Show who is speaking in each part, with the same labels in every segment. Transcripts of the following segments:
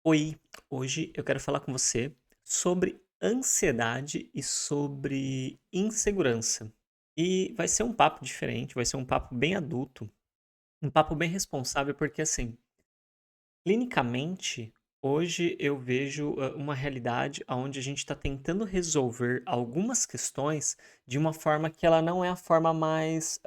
Speaker 1: Oi, hoje eu quero falar com você sobre ansiedade e sobre insegurança. E vai ser um papo diferente, vai ser um papo bem adulto, um papo bem responsável, porque assim, clinicamente, hoje eu vejo uma realidade onde a gente está tentando resolver algumas questões de uma forma que ela não é a forma mais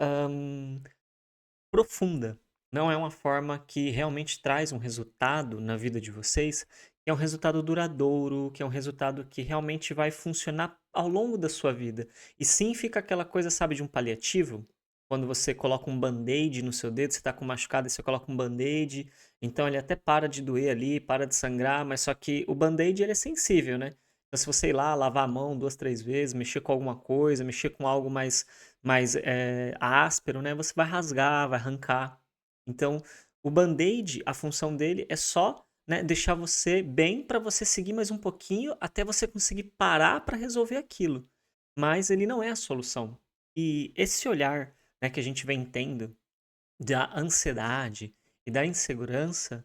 Speaker 1: profunda. Não é uma forma que realmente traz um resultado na vida de vocês, que é um resultado duradouro, que é um resultado que realmente vai funcionar ao longo da sua vida. E sim fica aquela coisa, sabe, de um paliativo? Quando você coloca um band-aid no seu dedo, você está com machucado e você coloca um band-aid, então ele até para de doer ali, para de sangrar, mas só que o band-aid ele é sensível, né? Então se você ir lá, lavar a mão 2, 3 vezes, mexer com alguma coisa, mexer com algo mais áspero, né, você vai rasgar, vai arrancar. Então, o band-aid, a função dele é só, né, deixar você bem para você seguir mais um pouquinho até você conseguir parar para resolver aquilo. Mas ele não é a solução. E esse olhar, né, que a gente vem tendo da ansiedade e da insegurança,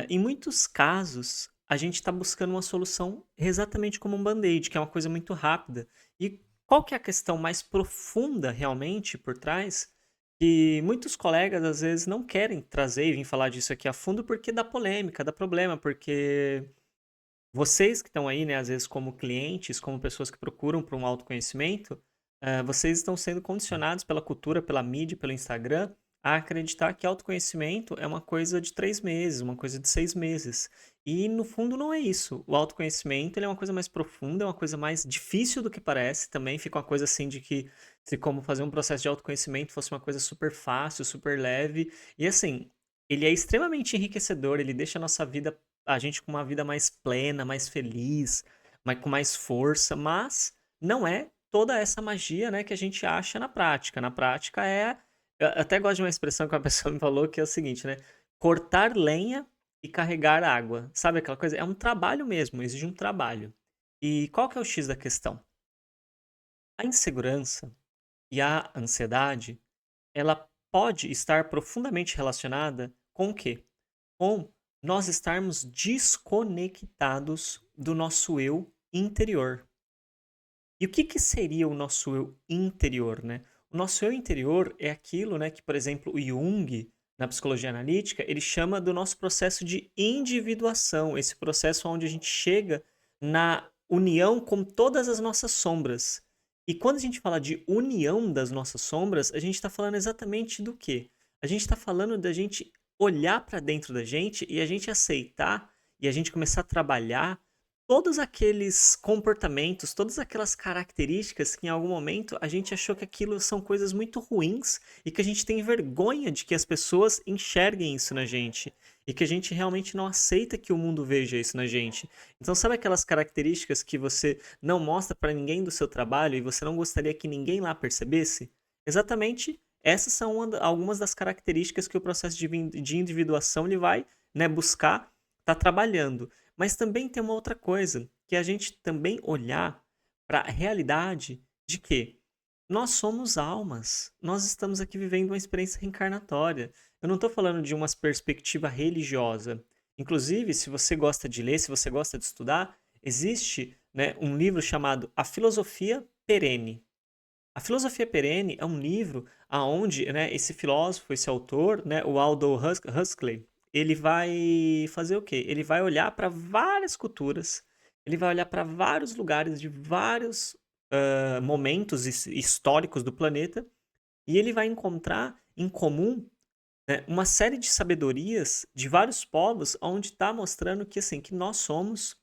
Speaker 1: em muitos casos, a gente está buscando uma solução exatamente como um band-aid, que é uma coisa muito rápida. E qual que é a questão mais profunda realmente por trás? Que muitos colegas às vezes não querem trazer e vir falar disso aqui a fundo porque dá polêmica, dá problema, porque vocês que estão aí, né, às vezes como clientes, como pessoas que procuram por um autoconhecimento, vocês estão sendo condicionados pela cultura, pela mídia, pelo Instagram, a acreditar que autoconhecimento é uma coisa de 3 meses, uma coisa de 6 meses. E no fundo não é isso. O autoconhecimento ele é uma coisa mais profunda, é uma coisa mais difícil do que parece. Também fica uma coisa assim de que se como fazer um processo de autoconhecimento fosse uma coisa super fácil, super leve. E assim, ele é extremamente enriquecedor, ele deixa a gente com uma vida mais plena, mais feliz, com mais força, mas não é toda essa magia, né, que a gente acha na prática. Na prática eu até gosto de uma expressão que uma pessoa me falou que é o seguinte, né? Cortar lenha e carregar água. Sabe aquela coisa? É um trabalho mesmo, exige um trabalho. E qual que é o X da questão? A insegurança e a ansiedade, ela pode estar profundamente relacionada com o quê? Com nós estarmos desconectados do nosso eu interior. E o que que seria o nosso eu interior, né? O nosso eu interior é aquilo, né, que, por exemplo, o Jung, na psicologia analítica, ele chama do nosso processo de individuação, esse processo onde a gente chega na união com todas as nossas sombras. E quando a gente fala de união das nossas sombras, a gente está falando exatamente do quê? A gente está falando da gente olhar para dentro da gente e a gente aceitar e a gente começar a trabalhar todos aqueles comportamentos, todas aquelas características que em algum momento a gente achou que aquilo são coisas muito ruins e que a gente tem vergonha de que as pessoas enxerguem isso na gente e que a gente realmente não aceita que o mundo veja isso na gente. Então, sabe aquelas características que você não mostra para ninguém do seu trabalho e você não gostaria que ninguém lá percebesse? Exatamente, essas são algumas das características que o processo de individuação ele vai, né, buscar estar trabalhando. Mas também tem uma outra coisa, que é a gente também olhar para a realidade de que nós somos almas, nós estamos aqui vivendo uma experiência reencarnatória. Eu não estou falando de uma perspectiva religiosa. Inclusive, se você gosta de ler, se você gosta de estudar, existe, né, um livro chamado A Filosofia Perene. A Filosofia Perene é um livro aonde, né, esse filósofo, esse autor, né, o Huxley, ele vai fazer o quê? Ele vai olhar para várias culturas, ele vai olhar para vários lugares de vários momentos históricos do planeta e ele vai encontrar em comum, né, uma série de sabedorias de vários povos, onde está mostrando que assim que nós somos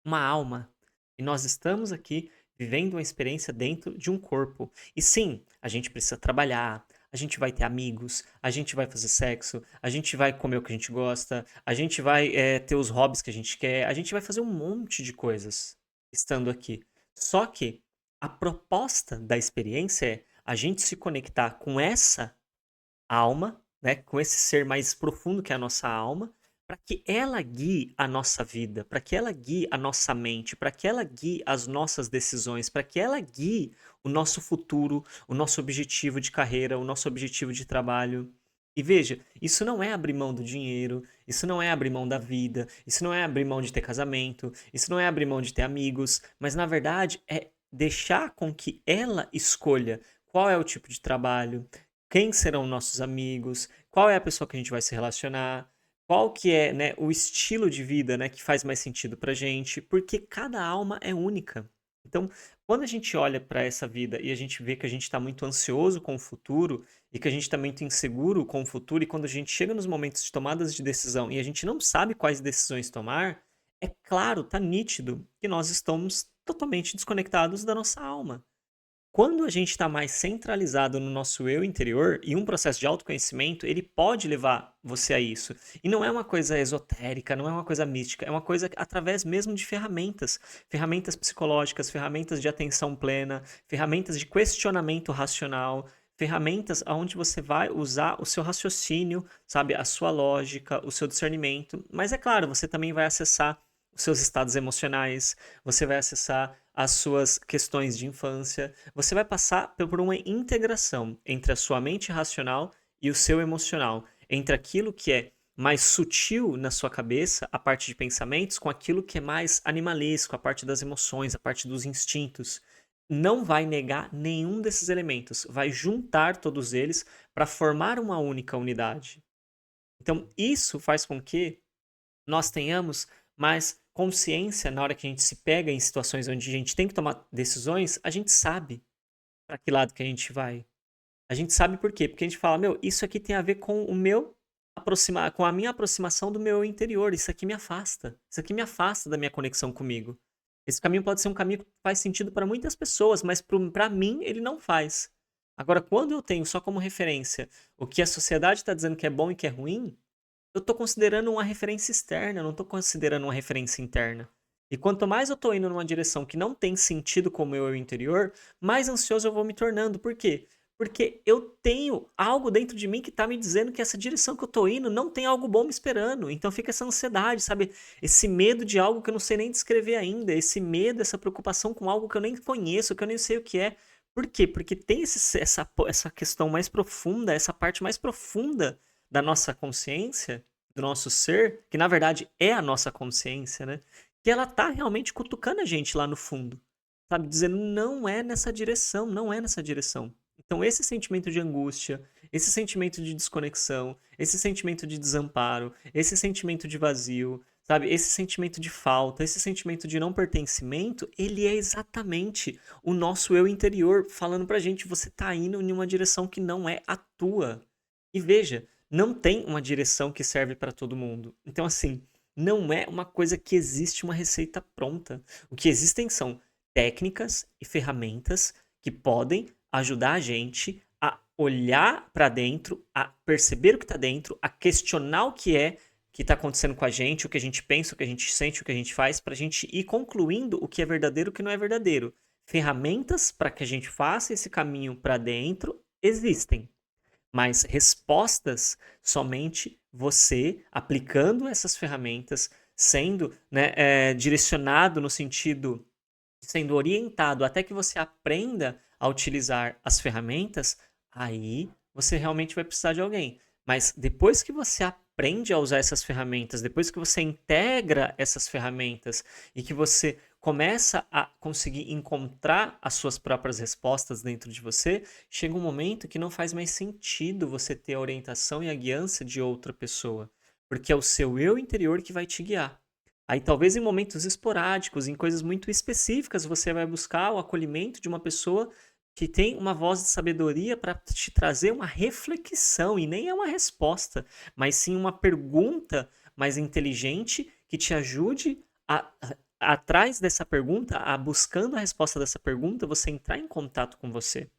Speaker 1: uma alma. E nós estamos aqui vivendo uma experiência dentro de um corpo. E sim, a gente precisa trabalhar, a gente vai ter amigos, a gente vai fazer sexo, a gente vai comer o que a gente gosta, a gente vai ter os hobbies que a gente quer, a gente vai fazer um monte de coisas estando aqui. Só que a proposta da experiência é a gente se conectar com essa alma, né, com esse ser mais profundo que é a nossa alma, para que ela guie a nossa vida, para que ela guie a nossa mente, para que ela guie as nossas decisões, para que ela guie o nosso futuro, o nosso objetivo de carreira, o nosso objetivo de trabalho. E veja, isso não é abrir mão do dinheiro, isso não é abrir mão da vida, isso não é abrir mão de ter casamento, isso não é abrir mão de ter amigos, mas na verdade é deixar com que ela escolha qual é o tipo de trabalho, quem serão nossos amigos, qual é a pessoa que a gente vai se relacionar, qual que é, né, o estilo de vida, né, que faz mais sentido pra gente, porque cada alma é única. Então, quando a gente olha para essa vida e a gente vê que a gente está muito ansioso com o futuro, e que a gente está muito inseguro com o futuro, e quando a gente chega nos momentos de tomadas de decisão e a gente não sabe quais decisões tomar, é claro, tá nítido que nós estamos totalmente desconectados da nossa alma. Quando a gente está mais centralizado no nosso eu interior, e um processo de autoconhecimento, ele pode levar você a isso. E não é uma coisa esotérica, não é uma coisa mística, é uma coisa através mesmo de ferramentas. Ferramentas psicológicas, ferramentas de atenção plena, ferramentas de questionamento racional, ferramentas onde você vai usar o seu raciocínio, sabe, a sua lógica, o seu discernimento. Mas é claro, você também vai acessar os seus estados emocionais, você vai acessar as suas questões de infância, você vai passar por uma integração entre a sua mente racional e o seu emocional, entre aquilo que é mais sutil na sua cabeça, a parte de pensamentos, com aquilo que é mais animalesco, a parte das emoções, a parte dos instintos. Não vai negar nenhum desses elementos, vai juntar todos eles para formar uma única unidade. Então, isso faz com que nós tenhamos mais consciência na hora que a gente se pega em situações onde a gente tem que tomar decisões, a gente sabe para que lado que a gente vai. A gente sabe por quê? Porque a gente fala, meu, isso aqui tem a ver com o meu aproximar, com a minha aproximação do meu interior. Isso aqui me afasta. Isso aqui me afasta da minha conexão comigo. Esse caminho pode ser um caminho que faz sentido para muitas pessoas, mas para mim ele não faz. Agora, quando eu tenho só como referência o que a sociedade está dizendo que é bom e que é ruim, eu tô considerando uma referência externa, eu não tô considerando uma referência interna. E quanto mais eu tô indo numa direção que não tem sentido com o meu eu interior, mais ansioso eu vou me tornando. Por quê? Porque eu tenho algo dentro de mim que tá me dizendo que essa direção que eu tô indo não tem algo bom me esperando. Então fica essa ansiedade, sabe? Esse medo de algo que eu não sei nem descrever ainda. Esse medo, essa preocupação com algo que eu nem conheço, que eu nem sei o que é. Por quê? Porque tem essa questão mais profunda, essa parte mais profunda da nossa consciência, do nosso ser, que na verdade é a nossa consciência, né? Que ela tá realmente cutucando a gente lá no fundo, sabe? Dizendo, não é nessa direção, não é nessa direção. Então, esse sentimento de angústia, esse sentimento de desconexão, esse sentimento de desamparo, esse sentimento de vazio, sabe? Esse sentimento de falta, esse sentimento de não pertencimento, ele é exatamente o nosso eu interior falando pra gente, você tá indo em uma direção que não é a tua. E veja, não tem uma direção que serve para todo mundo. Então, assim, não é uma coisa que existe uma receita pronta. O que existem são técnicas e ferramentas que podem ajudar a gente a olhar para dentro, a perceber o que está dentro, a questionar o que está acontecendo com a gente, o que a gente pensa, o que a gente sente, o que a gente faz, para a gente ir concluindo o que é verdadeiro e o que não é verdadeiro. Ferramentas para que a gente faça esse caminho para dentro existem. Mas respostas somente você aplicando essas ferramentas, sendo, né, direcionado no sentido, sendo orientado até que você aprenda a utilizar as ferramentas, aí você realmente vai precisar de alguém. Mas depois que você aprende a usar essas ferramentas, depois que você integra essas ferramentas e que você começa a conseguir encontrar as suas próprias respostas dentro de você, chega um momento que não faz mais sentido você ter a orientação e a guiança de outra pessoa, porque é o seu eu interior que vai te guiar. Aí talvez em momentos esporádicos, em coisas muito específicas, você vai buscar o acolhimento de uma pessoa que tem uma voz de sabedoria para te trazer uma reflexão, e nem é uma resposta, mas sim uma pergunta mais inteligente que te ajude atrás dessa pergunta, a buscando a resposta dessa pergunta, você entrar em contato com você.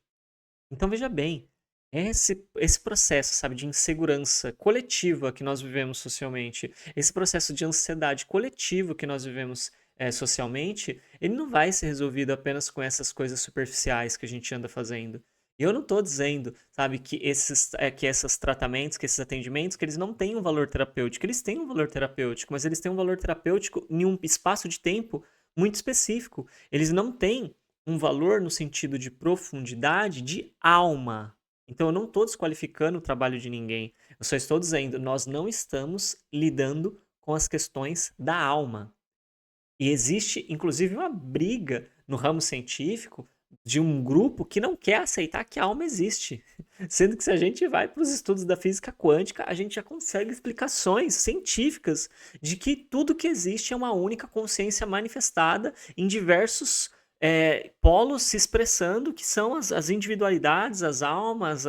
Speaker 1: Então veja bem, esse processo, sabe, de insegurança coletiva que nós vivemos socialmente, esse processo de ansiedade coletiva que nós vivemos socialmente, ele não vai ser resolvido apenas com essas coisas superficiais que a gente anda fazendo. E eu não estou dizendo, sabe, que esses tratamentos, que esses atendimentos, que eles não têm um valor terapêutico. Eles têm um valor terapêutico, mas eles têm um valor terapêutico em um espaço de tempo muito específico. Eles não têm um valor no sentido de profundidade de alma. Então eu não estou desqualificando o trabalho de ninguém. Eu só estou dizendo, nós não estamos lidando com as questões da alma. E existe, inclusive, uma briga no ramo científico de um grupo que não quer aceitar que a alma existe. Sendo que se a gente vai para os estudos da física quântica, a gente já consegue explicações científicas de que tudo que existe é uma única consciência manifestada em diversos polos se expressando, que são as individualidades, as almas,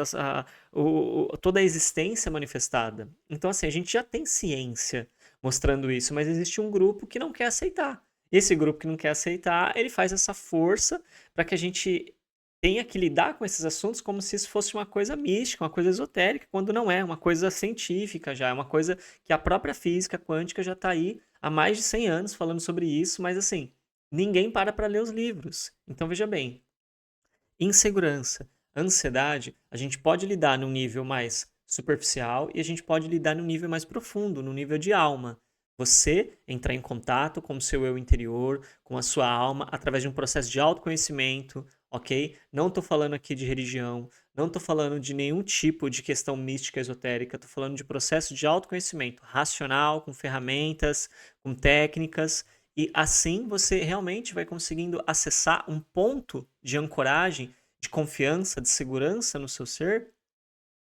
Speaker 1: toda a existência manifestada. Então, assim, a gente já tem ciência mostrando isso, mas existe um grupo que não quer aceitar. Esse grupo que não quer aceitar, ele faz essa força para que a gente tenha que lidar com esses assuntos como se isso fosse uma coisa mística, uma coisa esotérica, quando não é, uma coisa científica já, é uma coisa que a própria física quântica já está aí há mais de 100 anos falando sobre isso, mas assim, ninguém para ler os livros. Então veja bem, insegurança, ansiedade, a gente pode lidar num nível mais superficial e a gente pode lidar num nível mais profundo, no nível de alma. Você entrar em contato com o seu eu interior, com a sua alma, através de um processo de autoconhecimento, ok? Não estou falando aqui de religião, não estou falando de nenhum tipo de questão mística esotérica, estou falando de processo de autoconhecimento racional, com ferramentas, com técnicas, e assim você realmente vai conseguindo acessar um ponto de ancoragem, de confiança, de segurança no seu ser,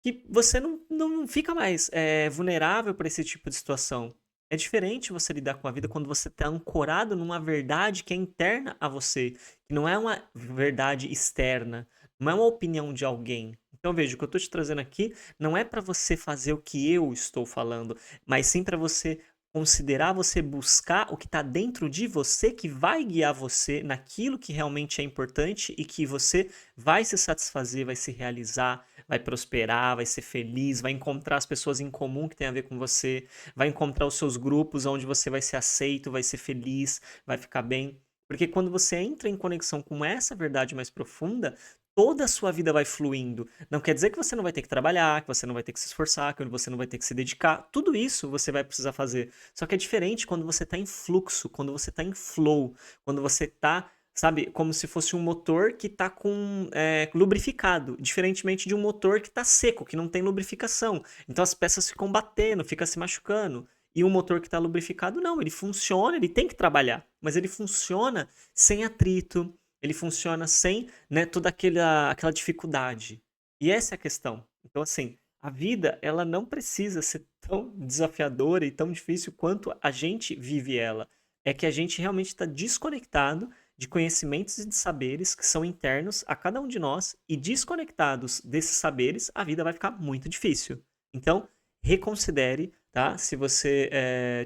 Speaker 1: que você não fica mais vulnerável para esse tipo de situação. É diferente você lidar com a vida quando você está ancorado numa verdade que é interna a você, que não é uma verdade externa, não é uma opinião de alguém. Então veja, o que eu estou te trazendo aqui não é para você fazer o que eu estou falando, mas sim para você considerar, você buscar o que está dentro de você, que vai guiar você naquilo que realmente é importante e que você vai se satisfazer, vai se realizar, vai prosperar, vai ser feliz, vai encontrar as pessoas em comum que tem a ver com você, vai encontrar os seus grupos onde você vai ser aceito, vai ser feliz, vai ficar bem. Porque quando você entra em conexão com essa verdade mais profunda, toda a sua vida vai fluindo. Não quer dizer que você não vai ter que trabalhar, que você não vai ter que se esforçar, que você não vai ter que se dedicar. Tudo isso você vai precisar fazer. Só que é diferente quando você está em fluxo, quando você está em flow, quando você está, sabe, como se fosse um motor que está com lubrificado, diferentemente de um motor que está seco, que não tem lubrificação. Então as peças ficam batendo, fica se machucando. E um motor que está lubrificado, não, ele funciona, ele tem que trabalhar, mas ele funciona sem atrito, ele funciona sem, né, toda aquela dificuldade. E essa é a questão. Então, assim, a vida, ela não precisa ser tão desafiadora e tão difícil quanto a gente vive ela. É que a gente realmente está desconectado de conhecimentos e de saberes que são internos a cada um de nós, e desconectados desses saberes, a vida vai ficar muito difícil. Então, reconsidere, tá? Se você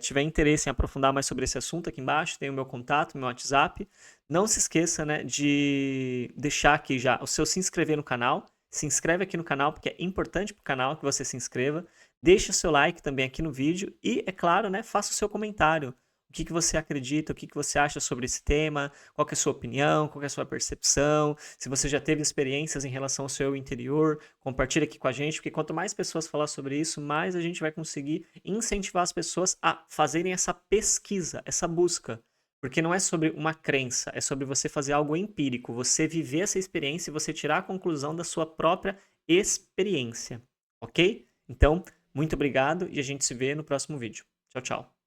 Speaker 1: tiver interesse em aprofundar mais sobre esse assunto, aqui embaixo tem o meu contato, meu WhatsApp. Não se esqueça, né, de deixar aqui já o seu se inscrever no canal. Se inscreve aqui no canal, porque é importante para o canal que você se inscreva. Deixe o seu like também aqui no vídeo e, é claro, né, faça o seu comentário. O que você acredita, o que você acha sobre esse tema, qual que é a sua opinião, qual que é a sua percepção, se você já teve experiências em relação ao seu interior, compartilha aqui com a gente, porque quanto mais pessoas falar sobre isso, mais a gente vai conseguir incentivar as pessoas a fazerem essa pesquisa, essa busca. Porque não é sobre uma crença, é sobre você fazer algo empírico, você viver essa experiência e você tirar a conclusão da sua própria experiência, ok? Então, muito obrigado e a gente se vê no próximo vídeo. Tchau, tchau.